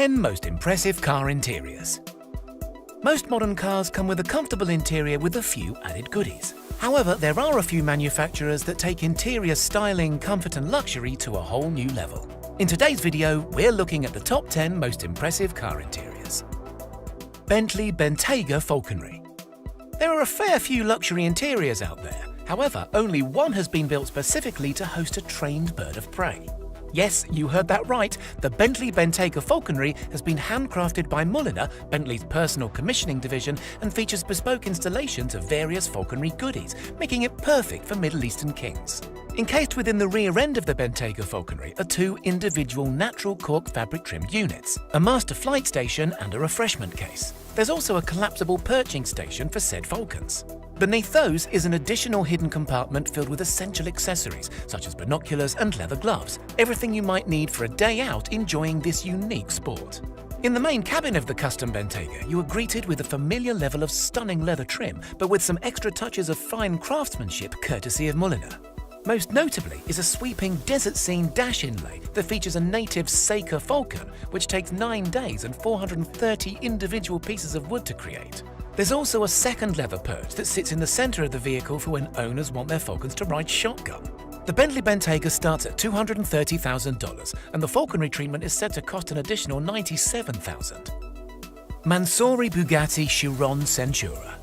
10 most impressive car interiors. Most modern cars come with a comfortable interior with a few added goodies. However, there are a few manufacturers that take interior styling, comfort and luxury to a whole new level. In today's video, we're looking at the top 10 most impressive car interiors. Bentley Bentayga Falconry. There are a fair few luxury interiors out there. However, only one has been built specifically to host a trained bird of prey. Yes, you heard that right. The Bentley Bentayga Falconry has been handcrafted by Megulla, Bentley's personal commissioning division, and features bespoke installations of various falconry goodies, making it perfect for Middle Eastern kings. Encased within the rear end of the Bentayga Falconry are two individual natural cork fabric trimmed units, a master flight station and a refreshment case. There's also a collapsible perching station for said falcons. Beneath those is an additional hidden compartment filled with essential accessories such as binoculars and leather gloves, everything you might need for a day out enjoying this unique sport. In the main cabin of the custom Bentayga, you are greeted with a familiar level of stunning leather trim, but with some extra touches of fine craftsmanship courtesy of Megulla. Most notably is a sweeping desert scene dash inlay that features a native Seika falcon, which takes 9 days and 430 individual pieces of wood to create. There's also a second leather perch that sits in the center of the vehicle for when owners want their falcons to ride shotgun. The Bentley Bentayga starts at $230,000 and the falconry treatment is said to cost an additional $97,000. Mansory Bugatti Chiron Centura.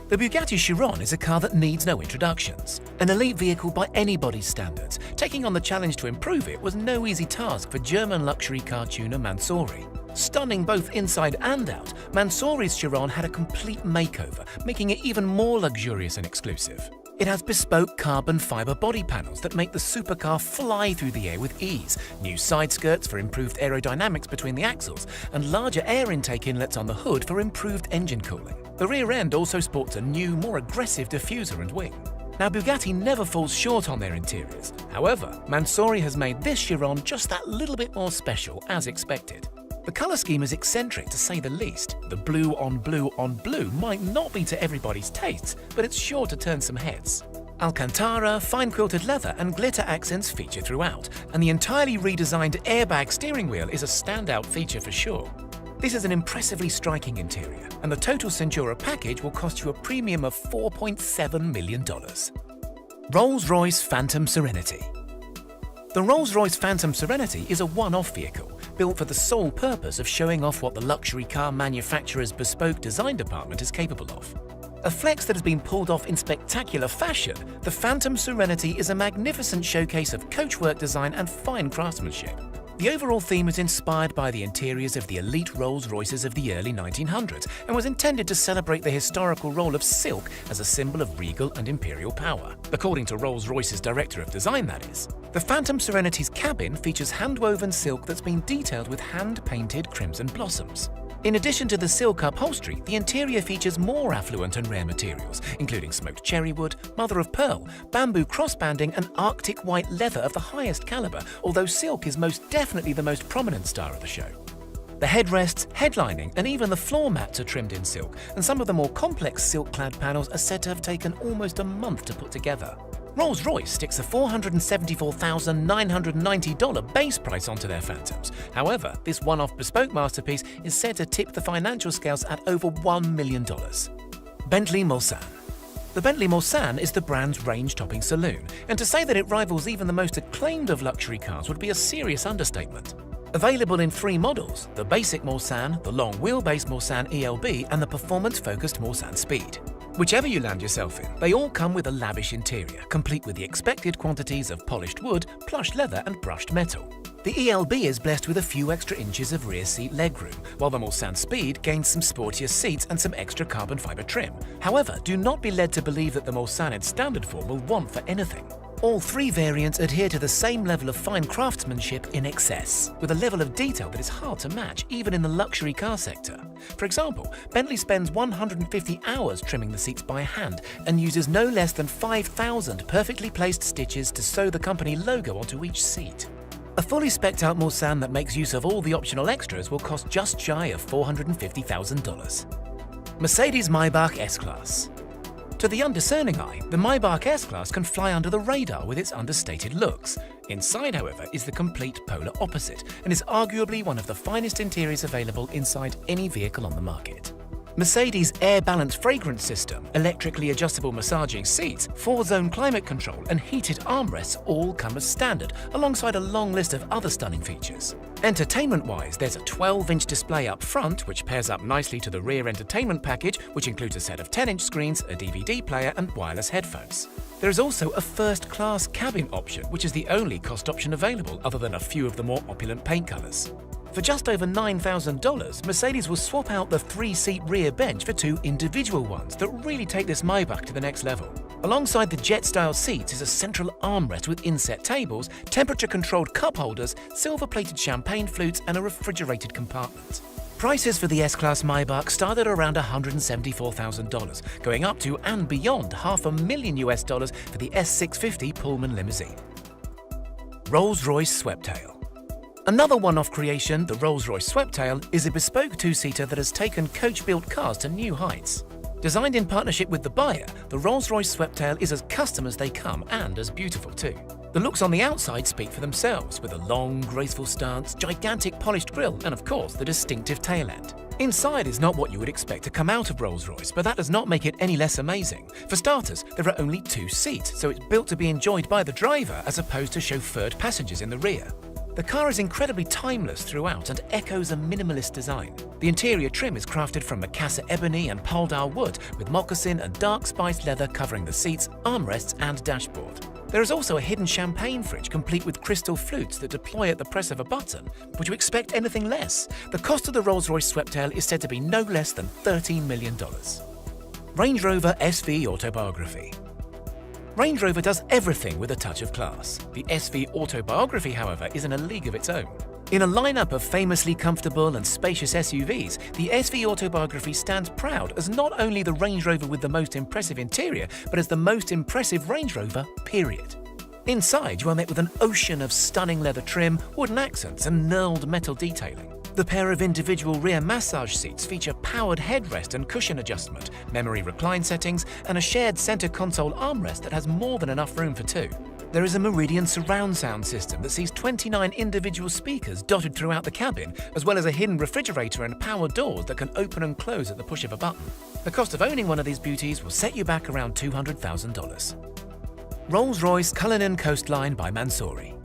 The Bugatti Chiron is a car that needs no introductions. An elite vehicle by anybody's standards, taking on the challenge to improve it was no easy task for German luxury car tuner Mansory. Stunning both inside and out, Mansory's Chiron had a complete makeover, making it even more luxurious and exclusive. It has bespoke carbon fiber body panels that make the supercar fly through the air with ease, new side skirts for improved aerodynamics between the axles, and larger air intake inlets on the hood for improved engine cooling. The rear end also sports a new, more aggressive diffuser and wing. Now, Bugatti never falls short on their interiors. However, Mansory has made this Chiron just that little bit more special, as expected. The colour scheme is eccentric to say the least. The blue on blue on blue might not be to everybody's tastes, but it's sure to turn some heads. Alcantara, fine quilted leather and glitter accents feature throughout, and the entirely redesigned airbag steering wheel is a standout feature for sure. This is an impressively striking interior, and the total Centura package will cost you a premium of $4.7 million. Rolls-Royce Phantom Serenity. The Rolls-Royce Phantom Serenity is a one-off vehicle, built for the sole purpose of showing off what the luxury car manufacturer's bespoke design department is capable of. A flex that has been pulled off in spectacular fashion, the Phantom Serenity is a magnificent showcase of coachwork design and fine craftsmanship. The overall theme is inspired by the interiors of the elite Rolls-Royces of the early 1900s and was intended to celebrate the historical role of silk as a symbol of regal and imperial power. According to Rolls-Royce's director of design, that is. The Phantom Serenity's cabin features hand-woven silk that's been detailed with hand-painted crimson blossoms. In addition to the silk upholstery, the interior features more affluent and rare materials, including smoked cherry wood, mother of pearl, bamboo crossbanding, and Arctic white leather of the highest caliber, although silk is most definitely the most prominent star of the show. The headrests, headlining, and even the floor mats are trimmed in silk, and some of the more complex silk-clad panels are said to have taken almost a month to put together. Rolls-Royce sticks a $474,990 base price onto their Phantoms. However, this one-off bespoke masterpiece is said to tip the financial scales at over $1 million. Bentley Mulsanne. The Bentley Mulsanne is the brand's range-topping saloon, and to say that it rivals even the most acclaimed of luxury cars would be a serious understatement. Available in 3 models, the basic Mulsanne, the long wheelbase Mulsanne ELB, and the performance-focused Mulsanne Speed. Whichever you land yourself in, they all come with a lavish interior, complete with the expected quantities of polished wood, plush leather and brushed metal. The ELB is blessed with a few extra inches of rear seat legroom, while the Mulsanne Speed gains some sportier seats and some extra carbon fiber trim. However, do not be led to believe that the Mulsanne in standard form will want for anything. All 3 variants adhere to the same level of fine craftsmanship in excess, with a level of detail that is hard to match even in the luxury car sector. For example, Bentley spends 150 hours trimming the seats by hand and uses no less than 5,000 perfectly placed stitches to sew the company logo onto each seat. A fully spec'd out Mulsanne that makes use of all the optional extras will cost just shy of $450,000. Mercedes-Maybach S-Class. To the undiscerning eye, the Maybach S-Class can fly under the radar with its understated looks. Inside, however, is the complete polar opposite and is arguably one of the finest interiors available inside any vehicle on the market. Mercedes' Air Balance fragrance system, electrically adjustable massaging seats, 4-zone climate control and heated armrests all come as standard, alongside a long list of other stunning features. Entertainment-wise, there's a 12-inch display up front, which pairs up nicely to the rear entertainment package, which includes a set of 10-inch screens, a DVD player and wireless headphones. There is also a first-class cabin option, which is the only cost option available other than a few of the more opulent paint colours. For just over $9,000, Mercedes will swap out the 3-seat rear bench for 2 individual ones that really take this Maybach to the next level. Alongside the jet-style seats is a central armrest with inset tables, temperature-controlled cup holders, silver-plated champagne flutes and a refrigerated compartment. Prices for the S-Class Maybach start at around $174,000, going up to and beyond $500,000 for the S650 Pullman limousine. Rolls-Royce Sweptail. Another one-off creation, the Rolls-Royce Sweptail, is a bespoke two-seater that has taken coach-built cars to new heights. Designed in partnership with the buyer, the Rolls-Royce Sweptail is as custom as they come and as beautiful too. The looks on the outside speak for themselves, with a long, graceful stance, gigantic polished grille and of course the distinctive tail end. Inside is not what you would expect to come out of Rolls-Royce, but that does not make it any less amazing. For starters, there are only 2 seats, so it's built to be enjoyed by the driver as opposed to chauffeured passengers in the rear. The car is incredibly timeless throughout and echoes a minimalist design. The interior trim is crafted from Macassar ebony and Poldal wood, with moccasin and dark spiced leather covering the seats, armrests and dashboard. There is also a hidden champagne fridge complete with crystal flutes that deploy at the press of a button. Would you expect anything less? The cost of the Rolls-Royce Sweptail is said to be no less than $13 million. Range Rover SV Autobiography. Range Rover does everything with a touch of class. The SV Autobiography, however, is in a league of its own. In a lineup of famously comfortable and spacious SUVs, the SV Autobiography stands proud as not only the Range Rover with the most impressive interior, but as the most impressive Range Rover, period. Inside, you are met with an ocean of stunning leather trim, wooden accents and knurled metal detailing. The pair of individual rear massage seats feature powered headrest and cushion adjustment, memory recline settings, and a shared center console armrest that has more than enough room for 2. There is a Meridian surround sound system that sees 29 individual speakers dotted throughout the cabin, as well as a hidden refrigerator and power doors that can open and close at the push of a button. The cost of owning one of these beauties will set you back around $200,000. Rolls-Royce Cullinan Coastline by Mansory.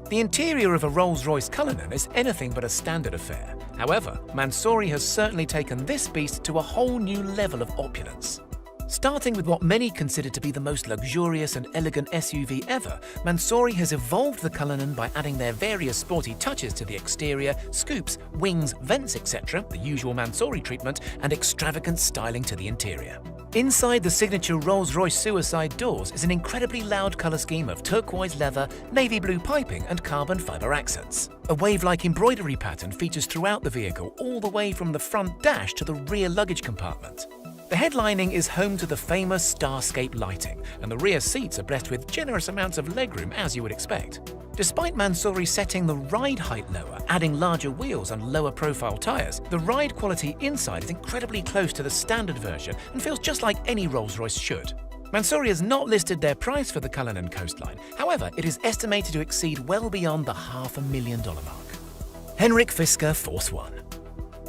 The interior of a Rolls-Royce Cullinan is anything but a standard affair. However, Mansory has certainly taken this beast to a whole new level of opulence. Starting with what many consider to be the most luxurious and elegant SUV ever, Mansory has evolved the Cullinan by adding their various sporty touches to the exterior, scoops, wings, vents, etc., the usual Mansory treatment, and extravagant styling to the interior. Inside the signature Rolls-Royce suicide doors is an incredibly loud colour scheme of turquoise leather, navy blue piping and carbon fibre accents. A wave-like embroidery pattern features throughout the vehicle, all the way from the front dash to the rear luggage compartment. The headlining is home to the famous Starscape lighting, and the rear seats are blessed with generous amounts of legroom as you would expect. Despite Mansory setting the ride height lower, adding larger wheels and lower profile tyres, the ride quality inside is incredibly close to the standard version and feels just like any Rolls-Royce should. Mansory has not listed their price for the Cullinan Coastline, however it is estimated to exceed well beyond the $500,000 mark. Henrik Fisker Force One.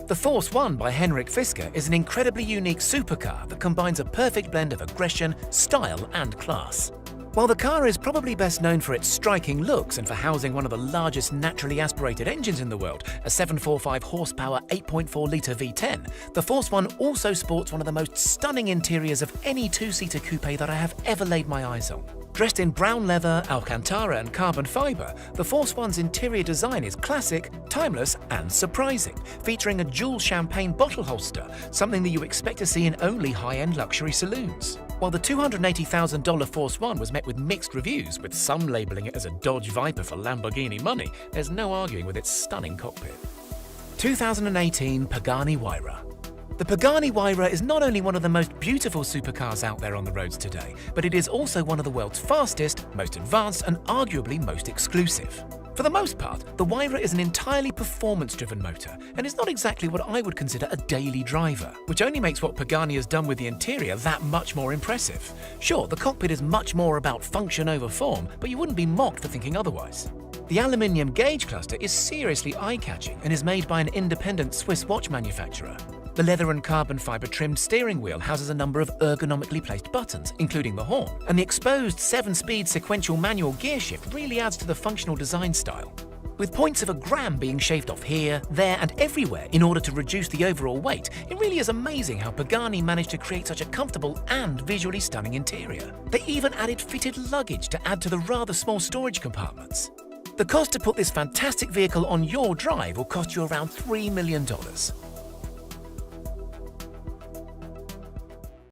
The Force One by Henrik Fisker is an incredibly unique supercar that combines a perfect blend of aggression, style and class. While the car is probably best known for its striking looks and for housing one of the largest naturally aspirated engines in the world, a 745 horsepower 8.4-litre V10, the Force One also sports one of the most stunning interiors of any two-seater coupe that I have ever laid my eyes on. Dressed in brown leather, Alcantara and carbon fibre, the Force One's interior design is classic, timeless and surprising, featuring a dual champagne bottle holster, something that you expect to see in only high-end luxury saloons. While the $280,000 Force One was met with mixed reviews, with some labelling it as a Dodge Viper for Lamborghini money, there's no arguing with its stunning cockpit. 2018 Pagani Huayra. The Pagani Huayra is not only one of the most beautiful supercars out there on the roads today, but it is also one of the world's fastest, most advanced and arguably most exclusive. For the most part, the Wyra is an entirely performance-driven motor and is not exactly what I would consider a daily driver, which only makes what Pagani has done with the interior that much more impressive. Sure, the cockpit is much more about function over form, but you wouldn't be mocked for thinking otherwise. The aluminium gauge cluster is seriously eye-catching and is made by an independent Swiss watch manufacturer. The leather and carbon fiber trimmed steering wheel houses a number of ergonomically placed buttons, including the horn, and the exposed 7-speed sequential manual gear shift really adds to the functional design style. With points of a gram being shaved off here, there, and everywhere in order to reduce the overall weight, it really is amazing how Pagani managed to create such a comfortable and visually stunning interior. They even added fitted luggage to add to the rather small storage compartments. The cost to put this fantastic vehicle on your drive will cost you around $3 million.